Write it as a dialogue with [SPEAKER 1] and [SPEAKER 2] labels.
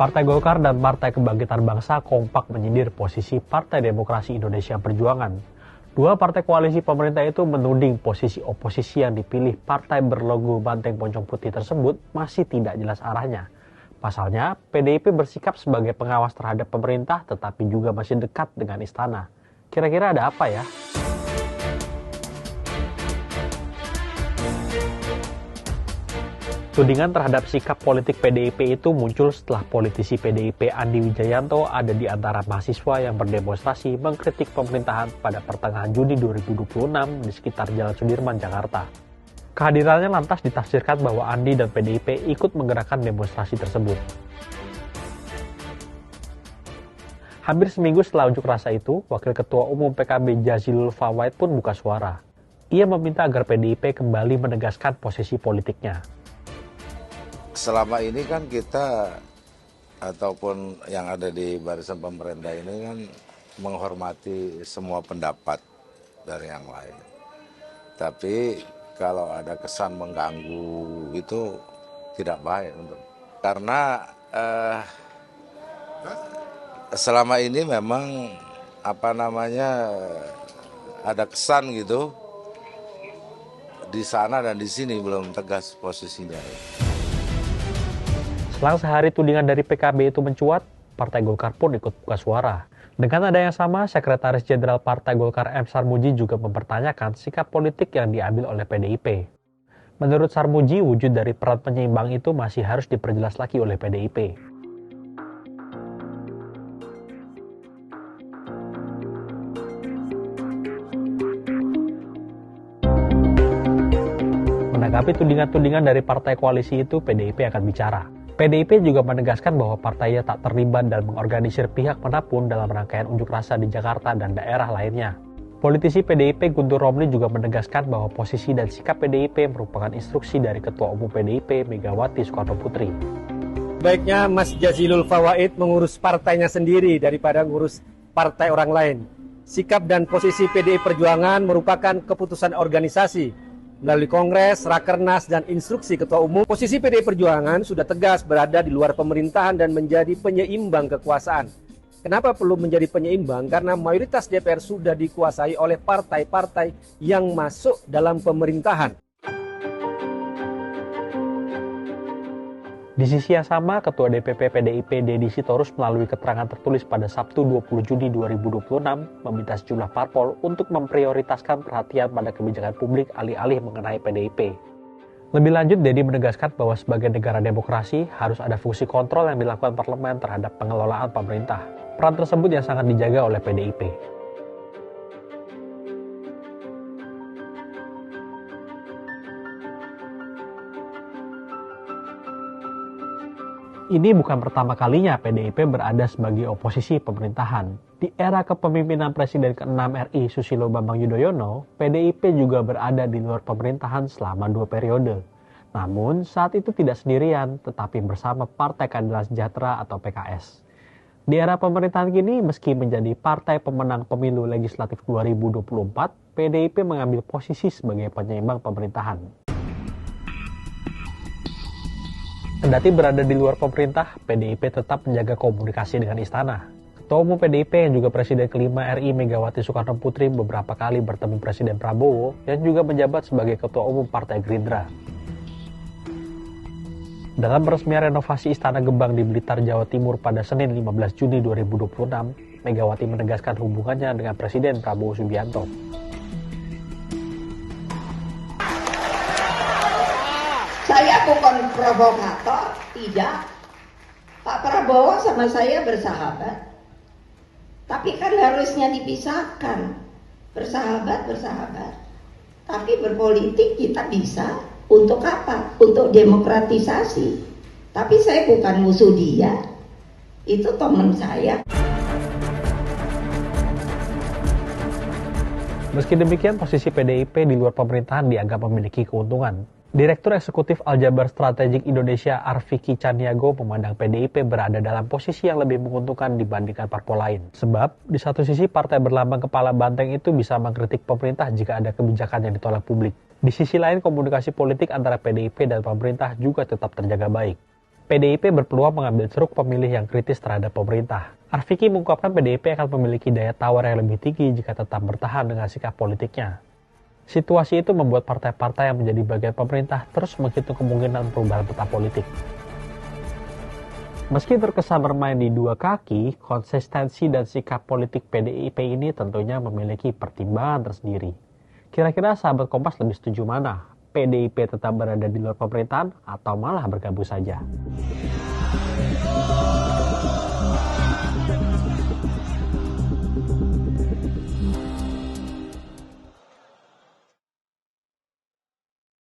[SPEAKER 1] Partai Golkar dan Partai Kebangkitan Bangsa kompak menyindir posisi Partai Demokrasi Indonesia Perjuangan. Dua partai koalisi pemerintah itu menuding posisi oposisi yang dipilih partai berlogo banteng poncong putih tersebut masih tidak jelas arahnya. Pasalnya, PDIP bersikap sebagai pengawas terhadap pemerintah tetapi juga masih dekat dengan istana. Kira-kira ada apa ya? Tudingan terhadap sikap politik PDIP itu muncul setelah politisi PDIP Andi Wijayanto ada di antara mahasiswa yang berdemonstrasi mengkritik pemerintahan pada pertengahan Juni 2026 di sekitar Jalan Sudirman, Jakarta. Kehadirannya lantas ditafsirkan bahwa Andi dan PDIP ikut menggerakkan demonstrasi tersebut. Hampir seminggu setelah unjuk rasa itu, Wakil Ketua Umum PKB Jazilul Fawait pun buka suara. Ia meminta agar PDIP kembali menegaskan posisi politiknya.
[SPEAKER 2] Selama ini kan kita ataupun yang ada di barisan pemerintah ini kan menghormati semua pendapat dari yang lain. Tapi kalau ada kesan mengganggu itu tidak baik karena selama ini memang ada kesan gitu di sana dan di sini belum tegas posisinya.
[SPEAKER 1] Selang sehari tudingan dari PKB itu mencuat, Partai Golkar pun ikut buka suara. Dengan nada yang sama, Sekretaris Jenderal Partai Golkar M. Sarmuji juga mempertanyakan sikap politik yang diambil oleh PDIP. Menurut Sarmuji, wujud dari peran penyeimbang itu masih harus diperjelas lagi oleh PDIP. Menanggapi tudingan-tudingan dari partai koalisi itu, PDIP akan bicara. PDIP juga menegaskan bahwa partainya tak terlibat dan mengorganisir pihak manapun dalam rangkaian unjuk rasa di Jakarta dan daerah lainnya. Politisi PDIP Guntur Romli juga menegaskan bahwa posisi dan sikap PDIP merupakan instruksi dari Ketua Umum PDIP Megawati Soekarno Putri.
[SPEAKER 3] Baiknya Mas Jazilul Fawait mengurus partainya sendiri daripada ngurus partai orang lain. Sikap dan posisi PDI Perjuangan merupakan keputusan organisasi melalui Kongres, Rakernas, dan instruksi Ketua Umum. Posisi PDI Perjuangan sudah tegas berada di luar pemerintahan dan menjadi penyeimbang kekuasaan. Kenapa perlu menjadi penyeimbang? Karena mayoritas DPR sudah dikuasai oleh partai-partai yang masuk dalam pemerintahan.
[SPEAKER 1] Di sisi yang sama, Ketua DPP PDIP Deddy Sitorus melalui keterangan tertulis pada Sabtu 20 Juni 2026 meminta sejumlah parpol untuk memprioritaskan perhatian pada kebijakan publik alih-alih mengenai PDIP. Lebih lanjut, Deddy menegaskan bahwa sebagai negara demokrasi harus ada fungsi kontrol yang dilakukan parlemen terhadap pengelolaan pemerintah. Peran tersebut yang sangat dijaga oleh PDIP. Ini bukan pertama kalinya PDIP berada sebagai oposisi pemerintahan. Di era kepemimpinan Presiden ke-6 RI Susilo Bambang Yudhoyono, PDIP juga berada di luar pemerintahan selama 2 periode. Namun saat itu tidak sendirian, tetapi bersama Partai Keadilan Sejahtera atau PKS. Di era pemerintahan kini, meski menjadi partai pemenang pemilu legislatif 2024, PDIP mengambil posisi sebagai penyeimbang pemerintahan. Kendati berada di luar pemerintah, PDIP tetap menjaga komunikasi dengan istana. Ketua Umum PDIP yang juga Presiden kelima RI Megawati Soekarno Putri beberapa kali bertemu Presiden Prabowo yang juga menjabat sebagai Ketua Umum Partai Gerindra. Dalam peresmian renovasi Istana Gebang di Blitar, Jawa Timur pada Senin 15 Juni 2026, Megawati menegaskan hubungannya dengan Presiden Prabowo Subianto.
[SPEAKER 4] Saya bukan provokator, tidak. Pak Prabowo sama saya bersahabat. Tapi kan harusnya dipisahkan. Bersahabat. Tapi berpolitik kita bisa. Untuk apa? Untuk demokratisasi. Tapi saya bukan musuh dia. Itu teman saya.
[SPEAKER 1] Meski demikian, posisi PDIP di luar pemerintahan dianggap memiliki keuntungan. Direktur Eksekutif Aljabar Strategik Indonesia Arfiki Caniago memandang PDIP berada dalam posisi yang lebih menguntungkan dibandingkan parpol lain. Sebab, di satu sisi partai berlambang kepala banteng itu bisa mengkritik pemerintah jika ada kebijakan yang ditolak publik. Di sisi lain, komunikasi politik antara PDIP dan pemerintah juga tetap terjaga baik. PDIP berpeluang mengambil ceruk pemilih yang kritis terhadap pemerintah. Arfiki mengungkapkan PDIP akan memiliki daya tawar yang lebih tinggi jika tetap bertahan dengan sikap politiknya. Situasi itu membuat partai-partai yang menjadi bagian pemerintah terus menghitung kemungkinan perubahan peta politik. Meski terkesan bermain di dua kaki, konsistensi dan sikap politik PDIP ini tentunya memiliki pertimbangan tersendiri. Kira-kira sahabat Kompas lebih setuju mana? PDIP tetap berada di luar pemerintahan atau malah bergabung saja?